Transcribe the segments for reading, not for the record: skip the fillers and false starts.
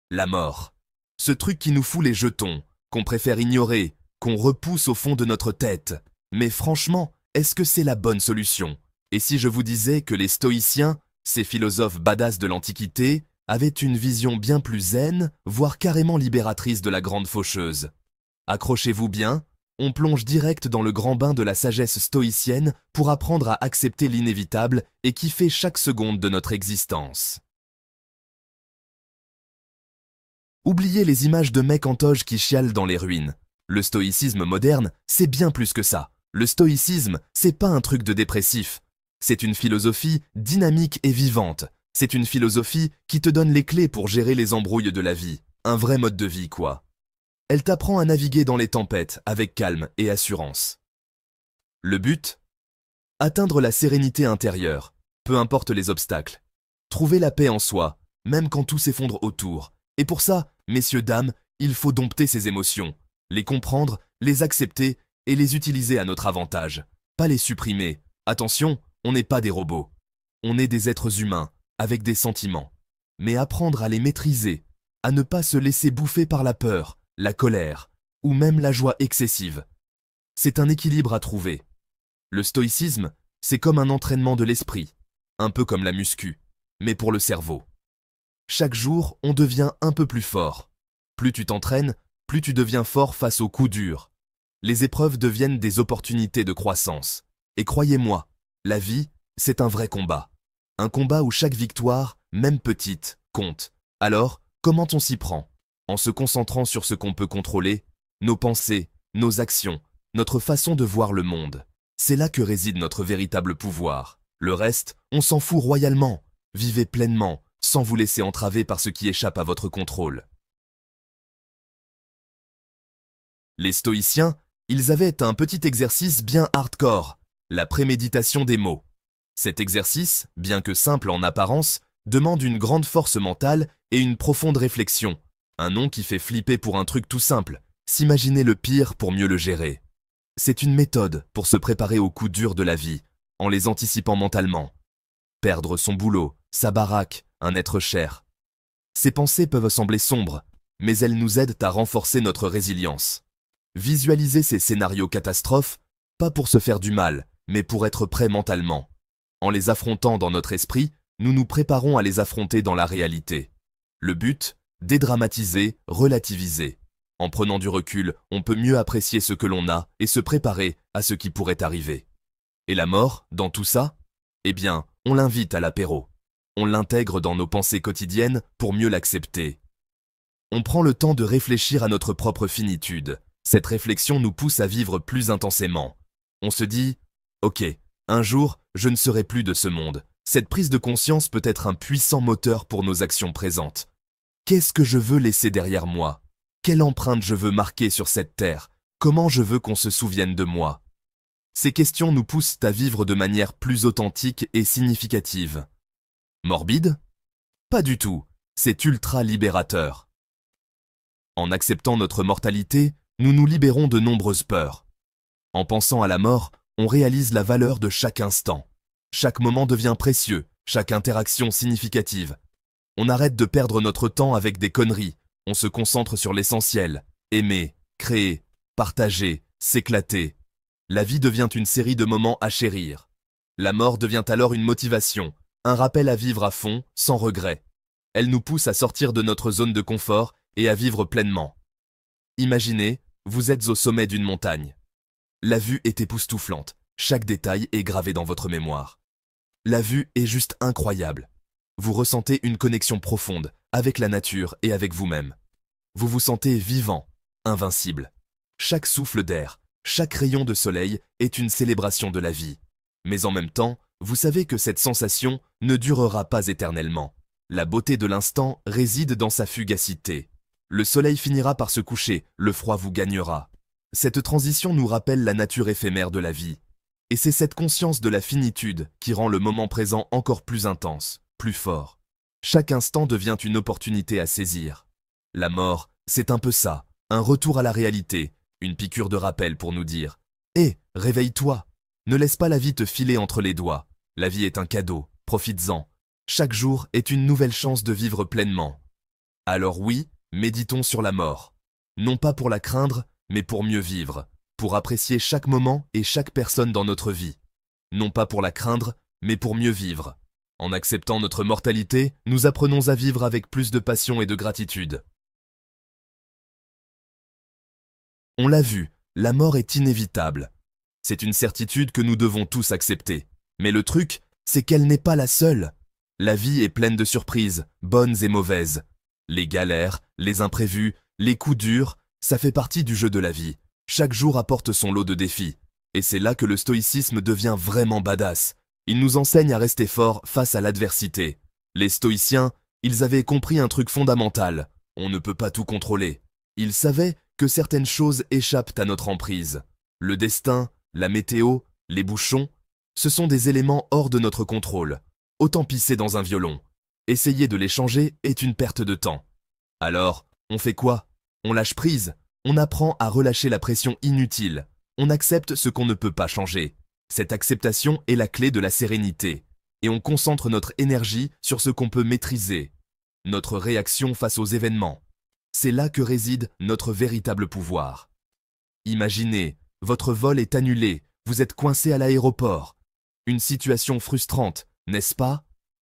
La mort. Ce truc qui nous fout les jetons, qu'on préfère ignorer, qu'on repousse au fond de notre tête. Mais franchement, est-ce que c'est la bonne solution? Et si je vous disais que les stoïciens, ces philosophes badass de l'Antiquité, avaient une vision bien plus zen, voire carrément libératrice de la grande faucheuse? Accrochez-vous bien, on plonge direct dans le grand bain de la sagesse stoïcienne pour apprendre à accepter l'inévitable et kiffer chaque seconde de notre existence. Oubliez les images de mecs en toge qui chialent dans les ruines. Le stoïcisme moderne, c'est bien plus que ça. Le stoïcisme, c'est pas un truc de dépressif. C'est une philosophie dynamique et vivante. C'est une philosophie qui te donne les clés pour gérer les embrouilles de la vie. Un vrai mode de vie, quoi. Elle t'apprend à naviguer dans les tempêtes avec calme et assurance. Le but? Atteindre la sérénité intérieure, peu importe les obstacles. Trouver la paix en soi, même quand tout s'effondre autour. Et pour ça, messieurs, dames, il faut dompter ses émotions, les comprendre, les accepter et les utiliser à notre avantage. Pas les supprimer. Attention, on n'est pas des robots. On est des êtres humains, avec des sentiments. Mais apprendre à les maîtriser, à ne pas se laisser bouffer par la peur, la colère, ou même la joie excessive. C'est un équilibre à trouver. Le stoïcisme, c'est comme un entraînement de l'esprit, un peu comme la muscu, mais pour le cerveau. Chaque jour, on devient un peu plus fort. Plus tu t'entraînes, plus tu deviens fort face aux coups durs. Les épreuves deviennent des opportunités de croissance. Et croyez-moi, la vie, c'est un vrai combat. Un combat où chaque victoire, même petite, compte. Alors, comment on s'y prend? En se concentrant sur ce qu'on peut contrôler, nos pensées, nos actions, notre façon de voir le monde. C'est là que réside notre véritable pouvoir. Le reste, on s'en fout royalement. Vivez pleinement, sans vous laisser entraver par ce qui échappe à votre contrôle. Les stoïciens, ils avaient un petit exercice bien hardcore, la préméditation des mots. Cet exercice, bien que simple en apparence, demande une grande force mentale et une profonde réflexion. Un nom qui fait flipper pour un truc tout simple, s'imaginer le pire pour mieux le gérer. C'est une méthode pour se préparer aux coups durs de la vie, en les anticipant mentalement. Perdre son boulot, sa baraque, un être cher. Ces pensées peuvent sembler sombres, mais elles nous aident à renforcer notre résilience. Visualiser ces scénarios catastrophes, pas pour se faire du mal, mais pour être prêt mentalement. En les affrontant dans notre esprit, nous nous préparons à les affronter dans la réalité. Le but? Dédramatiser, relativiser. En prenant du recul, on peut mieux apprécier ce que l'on a et se préparer à ce qui pourrait arriver. Et la mort, dans tout ça? Eh bien, on l'invite à l'apéro. On l'intègre dans nos pensées quotidiennes pour mieux l'accepter. On prend le temps de réfléchir à notre propre finitude. Cette réflexion nous pousse à vivre plus intensément. On se dit « Ok, un jour, je ne serai plus de ce monde ». Cette prise de conscience peut être un puissant moteur pour nos actions présentes. Qu'est-ce que je veux laisser derrière moi? Quelle empreinte je veux marquer sur cette terre? Comment je veux qu'on se souvienne de moi? Ces questions nous poussent à vivre de manière plus authentique et significative. Morbide? Pas du tout, c'est ultra libérateur. En acceptant notre mortalité, nous nous libérons de nombreuses peurs. En pensant à la mort, on réalise la valeur de chaque instant. Chaque moment devient précieux, chaque interaction significative. On arrête de perdre notre temps avec des conneries, on se concentre sur l'essentiel. Aimer, créer, partager, s'éclater. La vie devient une série de moments à chérir. La mort devient alors une motivation, un rappel à vivre à fond, sans regret. Elle nous pousse à sortir de notre zone de confort et à vivre pleinement. Imaginez, vous êtes au sommet d'une montagne. La vue est époustouflante, chaque détail est gravé dans votre mémoire. La vue est juste incroyable. Vous ressentez une connexion profonde avec la nature et avec vous-même. Vous vous sentez vivant, invincible. Chaque souffle d'air, chaque rayon de soleil est une célébration de la vie. Mais en même temps, vous savez que cette sensation ne durera pas éternellement. La beauté de l'instant réside dans sa fugacité. Le soleil finira par se coucher, le froid vous gagnera. Cette transition nous rappelle la nature éphémère de la vie. Et c'est cette conscience de la finitude qui rend le moment présent encore plus intense, plus fort. Chaque instant devient une opportunité à saisir. La mort, c'est un peu ça, un retour à la réalité, une piqûre de rappel pour nous dire « Hé, réveille-toi, ne laisse pas la vie te filer entre les doigts. La vie est un cadeau, profites-en. Chaque jour est une nouvelle chance de vivre pleinement. Alors oui, méditons sur la mort. Non pas pour la craindre, mais pour mieux vivre, pour apprécier chaque moment et chaque personne dans notre vie. Non pas pour la craindre, mais pour mieux vivre. En acceptant notre mortalité, nous apprenons à vivre avec plus de passion et de gratitude. On l'a vu, la mort est inévitable. C'est une certitude que nous devons tous accepter. Mais le truc, c'est qu'elle n'est pas la seule. La vie est pleine de surprises, bonnes et mauvaises. Les galères, les imprévus, les coups durs, ça fait partie du jeu de la vie. Chaque jour apporte son lot de défis. Et c'est là que le stoïcisme devient vraiment badass. Il nous enseigne à rester fort face à l'adversité. Les stoïciens, ils avaient compris un truc fondamental. On ne peut pas tout contrôler. Ils savaient que certaines choses échappent à notre emprise. Le destin, la météo, les bouchons, ce sont des éléments hors de notre contrôle. Autant pisser dans un violon. Essayer de les changer est une perte de temps. Alors, on fait quoi? On lâche prise. On apprend à relâcher la pression inutile. On accepte ce qu'on ne peut pas changer. Cette acceptation est la clé de la sérénité. Et on concentre notre énergie sur ce qu'on peut maîtriser. Notre réaction face aux événements. C'est là que réside notre véritable pouvoir. Imaginez, votre vol est annulé, vous êtes coincé à l'aéroport. Une situation frustrante, n'est-ce pas?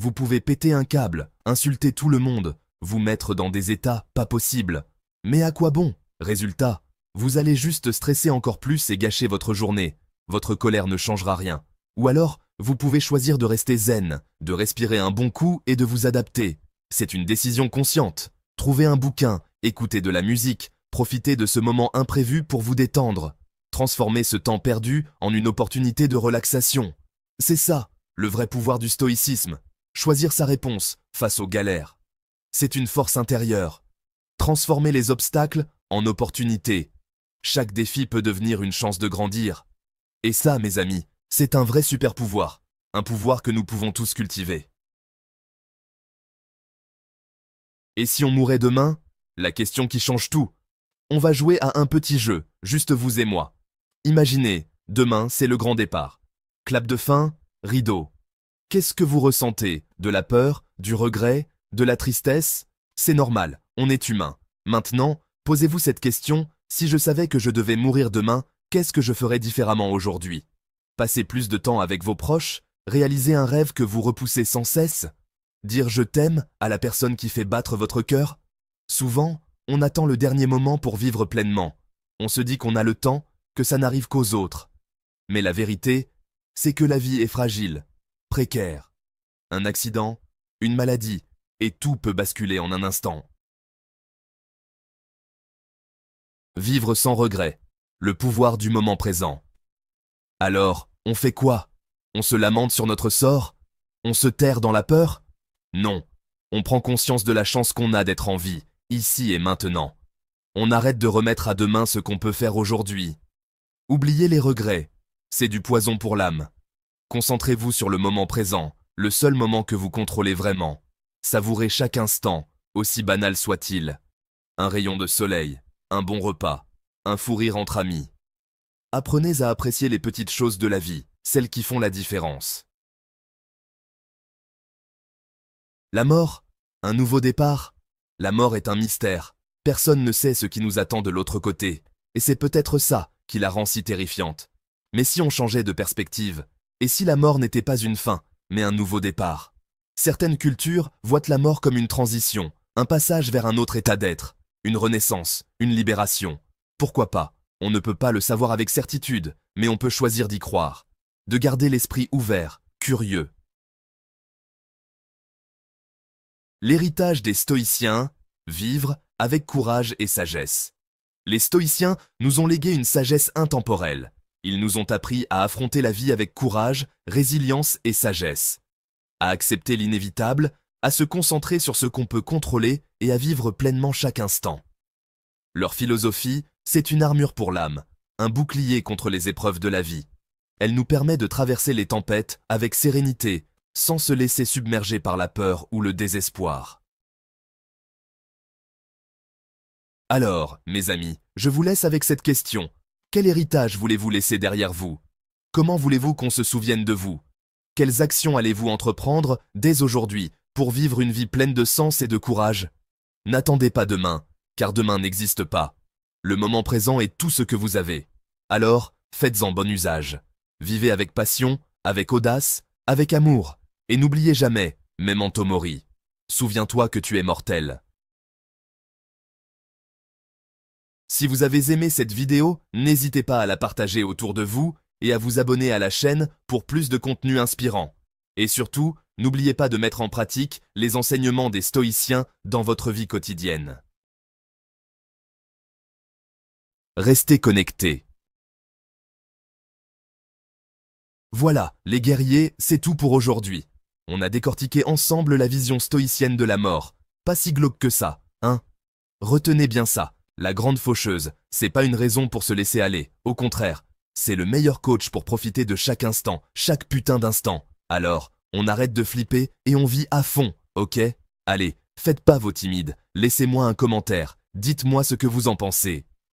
Vous pouvez péter un câble, insulter tout le monde, vous mettre dans des états pas possibles. Mais à quoi bon? Résultat, vous allez juste stresser encore plus et gâcher votre journée. Votre colère ne changera rien. Ou alors, vous pouvez choisir de rester zen, de respirer un bon coup et de vous adapter. C'est une décision consciente. Trouvez un bouquin, écoutez de la musique, profitez de ce moment imprévu pour vous détendre. Transformez ce temps perdu en une opportunité de relaxation. C'est ça, le vrai pouvoir du stoïcisme. Choisir sa réponse face aux galères. C'est une force intérieure. Transformer les obstacles en opportunités. Chaque défi peut devenir une chance de grandir. Et ça, mes amis, c'est un vrai super pouvoir. Un pouvoir que nous pouvons tous cultiver. Et si on mourait demain? La question qui change tout. On va jouer à un petit jeu, juste vous et moi. Imaginez, demain, c'est le grand départ. Clap de fin, rideau. Qu'est-ce que vous ressentez? De la peur? Du regret? De la tristesse? C'est normal, on est humain. Maintenant, posez-vous cette question, si je savais que je devais mourir demain, qu'est-ce que je ferais différemment aujourd'hui? Passer plus de temps avec vos proches? Réaliser un rêve que vous repoussez sans cesse? Dire je t'aime à la personne qui fait battre votre cœur? Souvent, on attend le dernier moment pour vivre pleinement. On se dit qu'on a le temps, que ça n'arrive qu'aux autres. Mais la vérité, c'est que la vie est fragile, précaire. Un accident, une maladie, et tout peut basculer en un instant. Vivre sans regret, le pouvoir du moment présent. Alors, on fait quoi? On se lamente sur notre sort? On se terre dans la peur? Non, on prend conscience de la chance qu'on a d'être en vie, ici et maintenant. On arrête de remettre à demain ce qu'on peut faire aujourd'hui. Oubliez les regrets, c'est du poison pour l'âme. Concentrez-vous sur le moment présent, le seul moment que vous contrôlez vraiment. Savourez chaque instant, aussi banal soit-il. Un rayon de soleil, un bon repas, un fou rire entre amis. Apprenez à apprécier les petites choses de la vie, celles qui font la différence. La mort, un nouveau départ. La mort est un mystère. Personne ne sait ce qui nous attend de l'autre côté. Et c'est peut-être ça qui la rend si terrifiante. Mais si on changeait de perspective, et si la mort n'était pas une fin, mais un nouveau départ? Certaines cultures voient la mort comme une transition, un passage vers un autre état d'être, une renaissance, une libération. Pourquoi pas? On ne peut pas le savoir avec certitude, mais on peut choisir d'y croire. De garder l'esprit ouvert, curieux. L'héritage des stoïciens, vivre avec courage et sagesse. Les stoïciens nous ont légué une sagesse intemporelle. Ils nous ont appris à affronter la vie avec courage, résilience et sagesse. À accepter l'inévitable, à se concentrer sur ce qu'on peut contrôler et à vivre pleinement chaque instant. Leur philosophie, c'est une armure pour l'âme, un bouclier contre les épreuves de la vie. Elle nous permet de traverser les tempêtes avec sérénité, sans se laisser submerger par la peur ou le désespoir. Alors, mes amis, je vous laisse avec cette question. Quel héritage voulez-vous laisser derrière vous? Comment voulez-vous qu'on se souvienne de vous? quelles actions allez-vous entreprendre dès aujourd'hui pour vivre une vie pleine de sens et de courage? N'attendez pas demain, car demain n'existe pas. Le moment présent est tout ce que vous avez. Alors, faites-en bon usage. Vivez avec passion, avec audace, avec amour. Et n'oubliez jamais, memento mori. Souviens-toi que tu es mortel. Si vous avez aimé cette vidéo, n'hésitez pas à la partager autour de vous et à vous abonner à la chaîne pour plus de contenu inspirant. Et surtout, n'oubliez pas de mettre en pratique les enseignements des stoïciens dans votre vie quotidienne. Restez connectés. Voilà, les guerriers, c'est tout pour aujourd'hui. On a décortiqué ensemble la vision stoïcienne de la mort. Pas si glauque que ça, hein? Retenez bien ça, la grande faucheuse, c'est pas une raison pour se laisser aller, au contraire. C'est le meilleur coach pour profiter de chaque instant, chaque putain d'instant. Alors, on arrête de flipper et on vit à fond, ok? Allez, faites pas vos timides, laissez-moi un commentaire, dites-moi ce que vous en pensez.